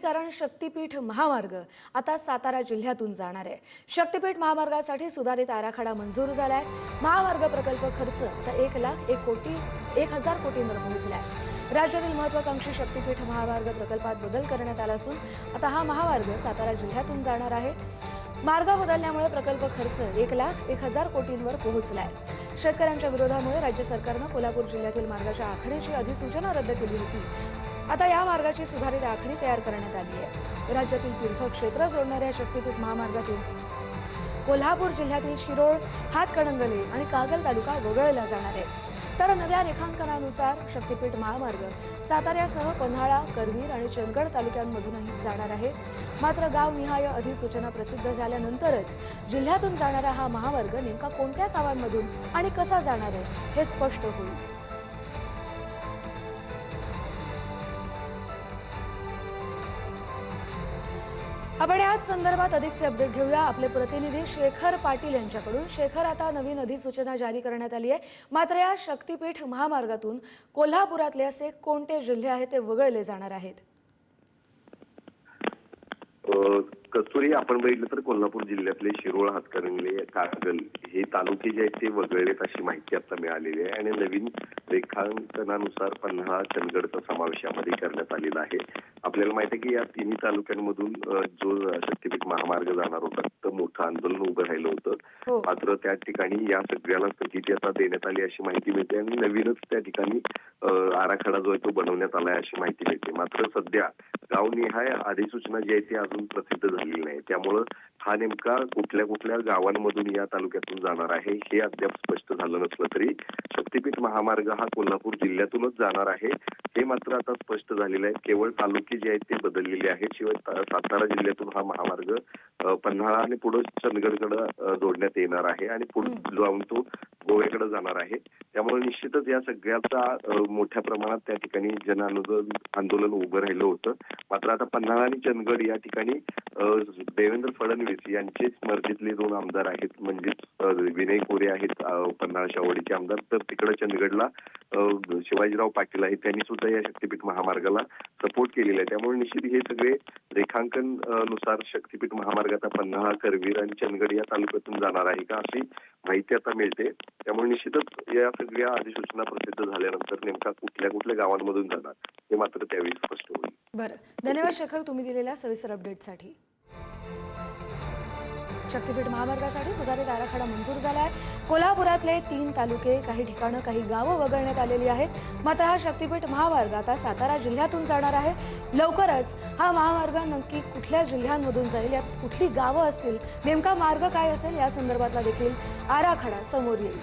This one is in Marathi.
कारण शक्तीपीठ महामार्ग आता सातारा जिल्ह्यातून जाणार आहे। शक्तीपीठ महामार्गासाठी सुधारित आराखडा मंजूर झालाय। महामार्ग प्रकल्प खर्च आता 1,01,00,000 कोटींवर पोहोचलाय। राज्यातील महत्त्वाकांक्षी शक्तीपीठ महामार्ग प्रकल्पात बदल करण्यात आला असून आता हा महामार्ग सातारा जिल्ह्यातून जाणार आहे। मार्ग बदलल्यामुळे प्रकल्प खर्च 1,01,000 कोटींवर पोहोचलाय। शेतकऱ्यांच्या विरोधामुळे राज्य सरकारने कोल्हापूर जिल्ह्यातील मार्गाच्या आखणीची अधिसूचना रद्द केली होती। आता या मार्गाची सुधारित आखणी तयार करण्यात आली आहे। राज्यातील तीर्थक्षेत्र जोडणाऱ्या शक्तीपीठ महामार्गातून कोल्हापूर जिल्ह्यातील शिरोळ, हातकणंगले आणि कागल तालुका वगळला जाणार आहे। तर नव्या रेखांकनानुसार शक्तीपीठ महामार्ग साताऱ्यासह पन्हाळा, करवीर आणि चंदगड तालुक्यांमधूनही जाणार आहे। मात्र गावनिहाय अधिसूचना प्रसिद्ध झाल्यानंतरच जिल्ह्यातून जाणारा हा महामार्ग नेमका कोणत्या गावांमधून आणि कसा जाणार आहे हे स्पष्ट होईल। आपण याच संदर्भात अधिकचे अपडेट घेऊया आपले प्रतिनिधी शेखर पाटील यांच्याकडून। शेखर, आता नवीन अधिसूचना जारी करण्यात आली आहे, मात्र या शक्तीपीठ महामार्गातून कोल्हापुरातले असे कोणते जिल्हे आहेत ते वगळले जाणार आहेत? कस्तुरी, आपण बघितलं तर कोल्हापूर जिल्ह्यातले शिरोळ, हातकणंगले, कागल हे तालुके जे आहेत ते वगळलेत अशी माहिती आता मिळालेली आहे आणि नवीन रेखांकनानुसार पन्हाळा, चंदगडचा समावेश यामध्ये करण्यात आलेला आहे। आपल्याला माहिती आहे की या तिन्ही तालुक्यांमधून जो शक्तीपीठ महामार्ग जाणार होता तर मोठं आंदोलन उभं राहिलं होतं। मात्र त्या ठिकाणी या सगळ्याला स्थगिती आता देण्यात आली अशी माहिती मिळते आणि नवीनच त्या ठिकाणी आराखडा जो आहे तो बनवण्यात आलाय अशी माहिती मिळते। मात्र सध्या गावनिहाय अधिसूचना जी आहे ती अजून प्रसिद्ध झालेली नाही, त्यामुळं हा नेमका कुठल्या गावांमधून या तालुक्यातून जाणार आहे हे अद्याप स्पष्ट झालं नसलं तरी शक्तीपीठ महामार्ग हा कोल्हापूर जिल्ह्यातूनच जाणार आहे हे मात्र आता स्पष्ट झालेलं आहे। केवळ तालुके जे आहेत ते बदललेले आहेत। शिवाय सातारा जिल्ह्यातून हा महामार्ग पन्हाळा आणि पुढे चंदगडकडे जोडण्यात येणार आहे आणि पुढे जाऊन तो गोव्याकडे जाणार आहे। त्यामुळे निश्चितच या सगळ्याचा मोठ्या प्रमाणात त्या ठिकाणी आंदोलन उभं राहिलं होतं। मात्र आता पन्हाळा आणि चंदगड या ठिकाणी देवेंद्र फडणवीस यांचेच मर्जीतले दोन आमदार आहेत, म्हणजेच विनय कोरे आहेत पन्हाळा शावडीचे आमदार, तर तिकडे चंदगडला शिवाजीराव पाटील आहेत, त्यांनी सुद्धा या शक्तीपीठ महामार्गाला सपोर्ट केलेला आहे। त्यामुळे निश्चित हे सगळे रेखांकन नुसार शक्तीपीठ महामार्ग आता पन्हाळा, करवीर आणि चंदगड या तालुक्यातून जाणार आहे का अशी माहिती आता मिळते। त्यामुळे निश्चितच या सगळ्या अधिसूचना प्रसिद्ध झाल्यानंतर नेमका कुठल्या गावांमधून जाणार हे मात्र त्यावेळी स्पष्ट होईल। बरं, धन्यवाद शेखर तुम्ही दिलेल्या सविस्तर अपडेटसाठी। शक्तीपीठ महामार्गासाठी सुधारित आराखडा मंजूर झालाय। कोल्हापुरातले 3 तालुके, काही ठिकाणं, काही गावं वगळण्यात आलेली आहेत। मात्र हा शक्तीपीठ महामार्ग आता सातारा जिल्ह्यातून जाणार आहे। लवकरच हा महामार्ग नक्की कुठल्या जिल्ह्यांमधून जाईल, यात कुठली गावं असतील, नेमका मार्ग काय असेल या संदर्भातला देखील आराखडा समोर येईल।